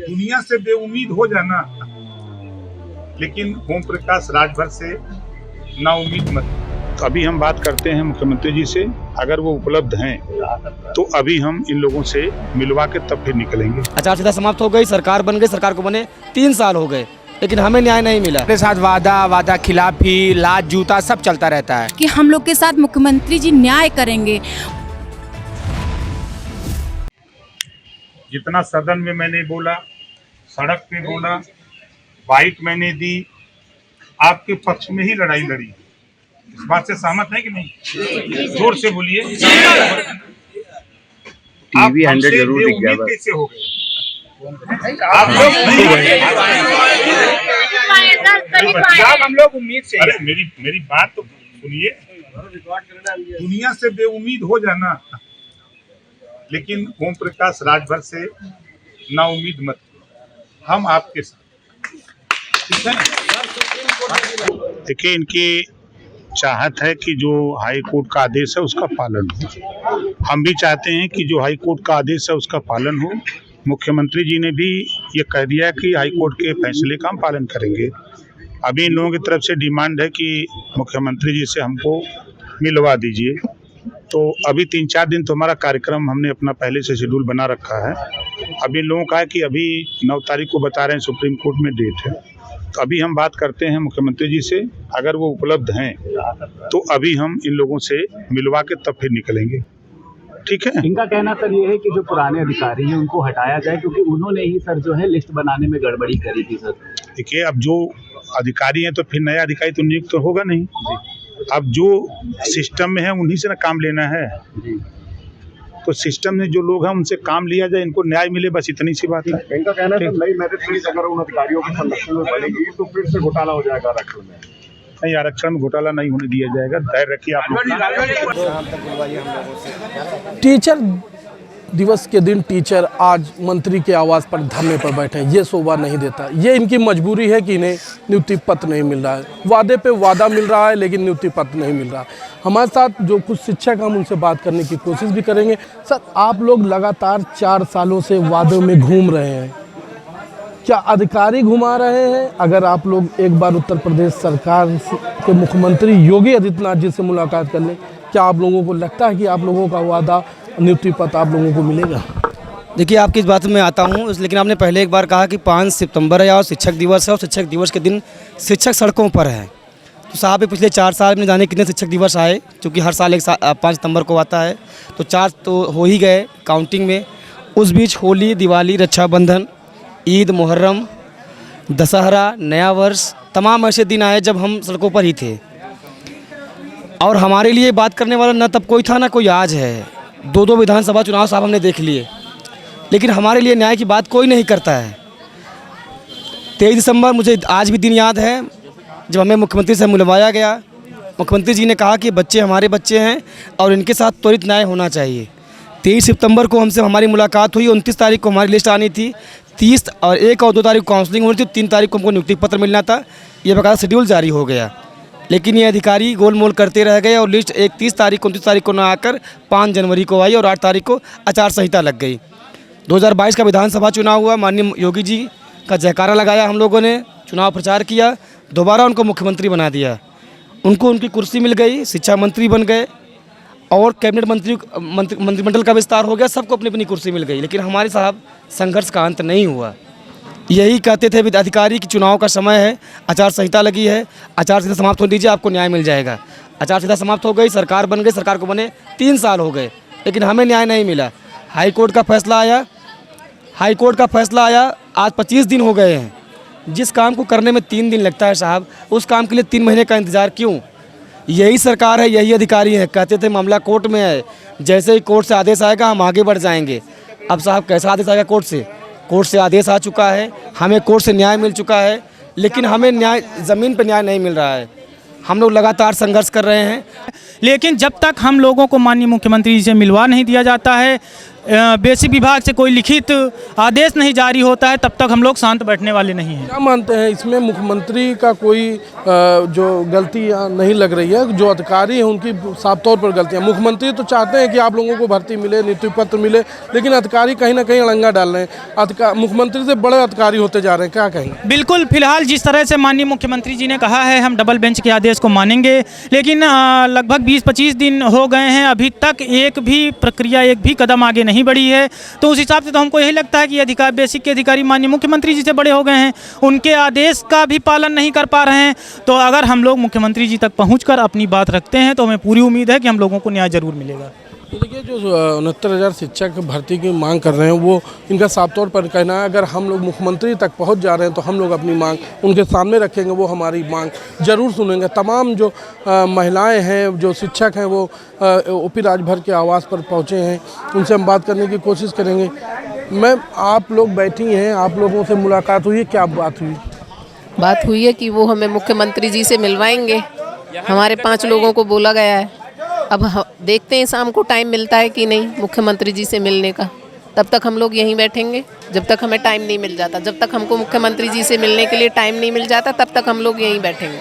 दुनिया से बेउम्मीद हो जाना, लेकिन ओम प्रकाश राजभर से नाउम्मीद मत। तो अभी हम बात करते हैं मुख्यमंत्री जी से, अगर वो उपलब्ध हैं तो अभी हम इन लोगों से मिलवा के तब फिर निकलेंगे। आचार संहिता समाप्त हो गई, सरकार बन गई, सरकार को बने 3 साल हो गए, लेकिन हमें न्याय नहीं मिला। मेरे साथ वादा खिलाफी, लात जूता सब चलता रहता है कि हम लोग के साथ मुख्यमंत्री जी न्याय करेंगे। जितना सदन में मैंने बोला, सड़क पे बोला, बाइट मैंने दी, आपके पक्ष में ही लड़ाई लड़ी। इस बात से सहमत है कि नहीं? जोर से बोलिए। टीवी 100 जरूर दिख गया। कैसे हो गए आप लोग? हम लोग उम्मीद से। अरे मेरी बात तो सुनिए। दुनिया से बेउम्मीद हो जाना, लेकिन ओम प्रकाश राजभर से नाउम्मीद मत। हम आपके साथ, ठीक है? देखिए, इनकी चाहत है कि जो हाई कोर्ट का आदेश है उसका पालन हो। हम भी चाहते हैं कि जो हाई कोर्ट का आदेश है उसका पालन हो। मुख्यमंत्री जी ने भी ये कह दिया कि हाई कोर्ट के फैसले का हम पालन करेंगे। अभी इन लोगों की तरफ से डिमांड है कि मुख्यमंत्री जी से हमको मिलवा दीजिए। तो अभी 3-4 दिन तो हमारा कार्यक्रम हमने अपना पहले से शेड्यूल बना रखा है। अभी इन लोगों का है कि अभी 9 तारीख को बता रहे हैं सुप्रीम कोर्ट में डेट है। तो अभी हम बात करते हैं मुख्यमंत्री जी से, अगर वो उपलब्ध हैं तो अभी हम इन लोगों से मिलवा के तब फिर निकलेंगे, ठीक है? इनका कहना सर ये है कि जो पुराने अधिकारी हैं उनको हटाया जाए, क्योंकि उन्होंने ही सर जो है लिस्ट बनाने में गड़बड़ी करी थी सर। देखिए, अब जो अधिकारी हैं तो फिर नया अधिकारी तो नियुक्त तो होगा नहीं। अब जो सिस्टम में है उन्हीं से ना काम लेना है। तो सिस्टम में जो लोग हैं उनसे काम लिया जाए, इनको न्याय मिले, बस इतनी सी बात है। इनका कहना है नई मेरिट लिस्ट अगर उन अधिकारियों के संरक्षण में बनेगी तो फिर से घोटाला हो जाएगा आरक्षण में। नहीं, आरक्षण में घोटाला नहीं होने दिया जाएगा। धैर्य रखिए आप लोग। टीचर दिवस के दिन टीचर आज मंत्री के आवास पर धरने पर बैठे हैं। ये शोभा नहीं देता। ये इनकी मजबूरी है कि इन्हें नियुक्ति पत्र नहीं मिल रहा है। वादे पे वादा मिल रहा है लेकिन नियुक्ति पत्र नहीं मिल रहा। हमारे साथ जो कुछ शिक्षक, हम उनसे बात करने की कोशिश भी करेंगे। सर, आप लोग लगातार 4 सालों से वादों में घूम रहे हैं, क्या अधिकारी घुमा रहे हैं? अगर आप लोग एक बार उत्तर प्रदेश सरकार के मुख्यमंत्री योगी आदित्यनाथ जी से मुलाकात कर लें, क्या आप लोगों को लगता है कि आप लोगों का वादा, नियुक्ति पत्र आप लोगों को मिलेगा? देखिए, आपकी इस बात में आता हूँ, लेकिन आपने पहले एक बार कहा कि 5 सितंबर है और शिक्षक दिवस है, और शिक्षक दिवस के दिन शिक्षक सड़कों पर है। तो साहब, पिछले 4 साल में जाने कितने शिक्षक दिवस आए, क्योंकि हर साल 5 सितंबर को आता है। तो 4 तो हो ही गए काउंटिंग में। उस बीच होली, दिवाली, रक्षाबंधन, ईद, मुहर्रम, दशहरा, नया वर्ष, तमाम ऐसे दिन आए जब हम सड़कों पर ही थे। और हमारे लिए बात करने वाला न तब कोई था ना कोई आज है। 2 विधानसभा चुनाव साहब हमने देख लिए, लेकिन हमारे लिए न्याय की बात कोई नहीं करता है। 23 दिसंबर मुझे आज भी दिन याद है जब हमें मुख्यमंत्री से मिलवाया गया। मुख्यमंत्री जी ने कहा कि बच्चे हमारे बच्चे हैं और इनके साथ त्वरित न्याय होना चाहिए। 23 सितंबर को हमसे हमारी मुलाकात हुई। 29 तारीख को हमारी लिस्ट आनी थी। 30 और 1 और 2 तारीख को काउंसलिंग होनी थी। 3 तारीख को हमको नियुक्ति पत्र मिलना था। ये बकायदा शेड्यूल जारी हो गया, लेकिन ये अधिकारी गोलमोल करते रह गए और लिस्ट 31 तारीख को 29 तारीख को न आकर 5 जनवरी को आई और 8 तारीख को आचार संहिता लग गई। 2022 का विधानसभा चुनाव हुआ। माननीय योगी जी का जयकारा लगाया हम लोगों ने, चुनाव प्रचार किया, दोबारा उनको मुख्यमंत्री बना दिया। उनको उनकी कुर्सी मिल गई, शिक्षा मंत्री बन गए और कैबिनेट मंत्रिमंडल का विस्तार हो गया। सबको अपनी अपनी कुर्सी मिल गई, लेकिन हमारे साहब संघर्ष का अंत नहीं हुआ। यही कहते थे अधिकारी कि चुनाव का समय है, आचार संहिता लगी है, आचार संहिता समाप्त होने दीजिए, आपको न्याय मिल जाएगा। आचार संहिता समाप्त हो गई, सरकार बन गई, सरकार को बने 3 साल हो गए, लेकिन हमें न्याय नहीं मिला। हाई कोर्ट का फैसला आया, आज 25 दिन हो गए हैं। जिस काम को करने में 3 दिन लगता है साहब, उस काम के लिए 3 महीने का इंतज़ार क्यों? यही सरकार है, यही अधिकारी है। कहते थे मामला कोर्ट में है, जैसे ही कोर्ट से आदेश आएगा हम आगे बढ़ जाएंगे। अब साहब, कैसा आदेश आएगा कोर्ट से? कोर्ट से आदेश आ चुका है, हमें कोर्ट से न्याय मिल चुका है, लेकिन हमें न्याय ज़मीन पर न्याय नहीं मिल रहा है। हम लोग लगातार संघर्ष कर रहे हैं, लेकिन जब तक हम लोगों को माननीय मुख्यमंत्री जी से मिलवा नहीं दिया जाता है, बेसिक विभाग से कोई लिखित आदेश नहीं जारी होता है तब तक हम लोग शांत बैठने वाले नहीं हैं। क्या मानते हैं इसमें मुख्यमंत्री का कोई जो गलती नहीं लग रही है, जो अधिकारी हैं उनकी साफ तौर पर गलतियां? मुख्यमंत्री तो चाहते हैं कि आप लोगों को भर्ती मिले, नियुक्ति पत्र मिले, लेकिन अधिकारी कहीं ना कहीं अड़ंगा डाल रहे हैं, मुख्यमंत्री से बड़े अधिकारी होते जा रहे हैं, क्या कहेंगे? बिल्कुल, फिलहाल जिस तरह से माननीय मुख्यमंत्री जी ने कहा है हम डबल बेंच के आदेश को मानेंगे, लेकिन लगभग 20-25 दिन हो गए हैं, अभी तक एक भी प्रक्रिया, एक भी कदम आगे नहीं बढ़ी है। तो उस हिसाब से तो हमको यही लगता है कि बेसिक के अधिकारी माननीय मुख्यमंत्री जी से बड़े हो गए हैं, उनके आदेश का भी पालन नहीं कर पा रहे हैं। तो अगर हम लोग मुख्यमंत्री जी तक पहुंचकर अपनी बात रखते हैं तो हमें पूरी उम्मीद है कि हम लोगों को न्याय जरूर मिलेगा। तो देखिए, जो 69,000 शिक्षक भर्ती की मांग कर रहे हैं, वो इनका साफ तौर पर कहना है अगर हम लोग मुख्यमंत्री तक पहुंच जा रहे हैं तो हम लोग अपनी मांग उनके सामने रखेंगे, वो हमारी मांग जरूर सुनेंगे। तमाम जो महिलाएं हैं, जो शिक्षक हैं, वो ओपी राजभर के आवास पर पहुंचे हैं, उनसे हम बात करने की कोशिश करेंगे। मैम, आप लोग बैठी हैं, आप लोगों से मुलाकात हुई है, क्या बात हुई? बात हुई है कि वो हमें मुख्यमंत्री जी से मिलवाएंगे, हमारे 5 लोगों को बोला गया है। अब देखते हैं शाम को टाइम मिलता है कि नहीं मुख्यमंत्री जी से मिलने का, तब तक हम लोग यहीं बैठेंगे जब तक हमें टाइम नहीं मिल जाता। जब तक हमको मुख्यमंत्री जी से मिलने के लिए टाइम नहीं मिल जाता तब तक हम लोग यहीं बैठेंगे।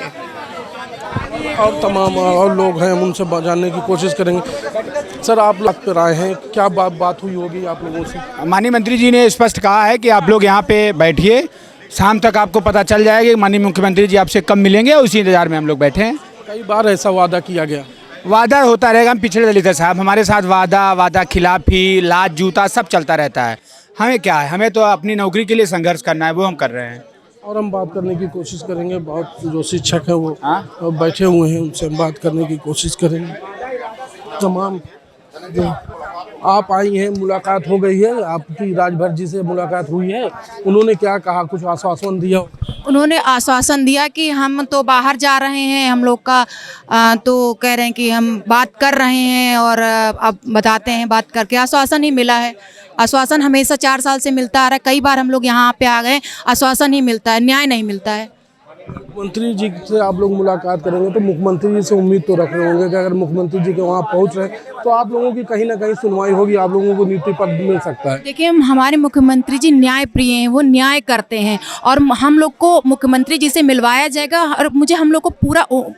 और तमाम और लोग हैं, हम उनसे जानने की कोशिश करेंगे। सर, आप लोग पर आए हैं, क्या बात हुई होगी आप लोगों से? माननीय मंत्री जी ने स्पष्ट कहा है कि आप लोग यहाँ पे बैठिए, शाम तक आपको पता चल जाएगा कि माननीय मुख्यमंत्री जी आपसे कब मिलेंगे, उसी इंतजार में हम लोग बैठे हैं। कई बार ऐसा वादा किया गया, वादा होता रहेगा, हम पिछड़े दलित हैं साहब, हमारे साथ वादा खिलाफी, लात जूता सब चलता रहता है। हमें क्या है, हमें तो अपनी नौकरी के लिए संघर्ष करना है, वो हम कर रहे हैं। और हम बात करने की कोशिश करेंगे, बहुत जो शिक्षक हैं वो बैठे हुए हैं, उनसे हम बात करने की कोशिश करेंगे। तमाम जो आप आई हैं, मुलाकात हो गई है, आपकी राजभर जी से मुलाकात हुई है, उन्होंने क्या कहा, कुछ आश्वासन दिया? उन्होंने आश्वासन दिया कि हम तो बाहर जा रहे हैं, हम लोग का तो कह रहे हैं कि हम बात कर रहे हैं और अब बताते हैं, बात करके आश्वासन ही मिला है। आश्वासन हमेशा 4 साल से मिलता आ रहा है, कई बार हम लोग यहाँ पे आ गए, आश्वासन ही मिलता है, न्याय नहीं मिलता है। मुख्यमंत्री जी से आप लोग मुलाकात करेंगे तो मुख्यमंत्री जी से उम्मीद तो रख रहे होंगे कि अगर मुख्यमंत्री जी के वहाँ पहुँच रहे हैं तो आप लोगों की कहीं ना कहीं सुनवाई होगी, आप लोगों को नियुक्ति पत्र मिल सकता है। देखिए, हमारे मुख्यमंत्री जी न्याय प्रिय हैं, वो न्याय करते हैं और हम लोग को मुख्यमंत्री जी से मिलवाया जाएगा और मुझे हम लोग को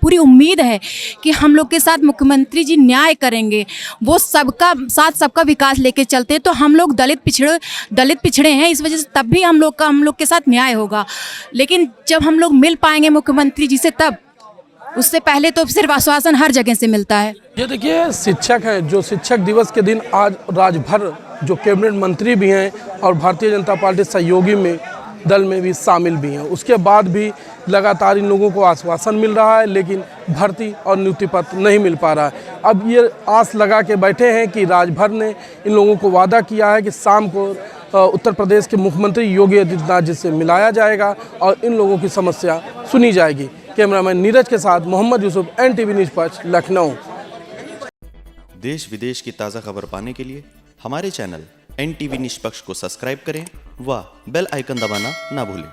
पूरी उम्मीद है कि हम लोग के साथ मुख्यमंत्री जी न्याय करेंगे। वो सबका साथ सबका विकास लेके चलते हैं, तो हम लोग दलित पिछड़े हैं, इस वजह से तब भी हम लोग के साथ न्याय होगा। लेकिन जब हम लोग मिल पाएंगे मुख्यमंत्री जी से, तब उससे पहले तो सिर्फ आश्वासन हर जगह से मिलता है। ये देखिए, शिक्षक हैं, जो शिक्षक दिवस के दिन आज राजभर जो कैबिनेट मंत्री भी हैं और भारतीय जनता पार्टी सहयोगी में दल में भी शामिल भी हैं, उसके बाद भी लगातार इन लोगों को आश्वासन मिल रहा है, लेकिन भर्ती और नियुक्ति पत्र नहीं मिल पा रहा है। अब ये आस लगा के बैठे हैं कि राजभर ने इन लोगों को वादा किया है कि शाम को उत्तर प्रदेश के मुख्यमंत्री योगी आदित्यनाथ जी से मिलाया जाएगा और इन लोगों की समस्या सुनी जाएगी। कैमरामैन नीरज के साथ मोहम्मद यूसुफ, NTV न्यूज़ 5, लखनऊ। देश विदेश की ताज़ा खबर पाने के लिए हमारे चैनल NTV निष्पक्ष को सब्सक्राइब करें व बेल आइकन दबाना ना भूलें।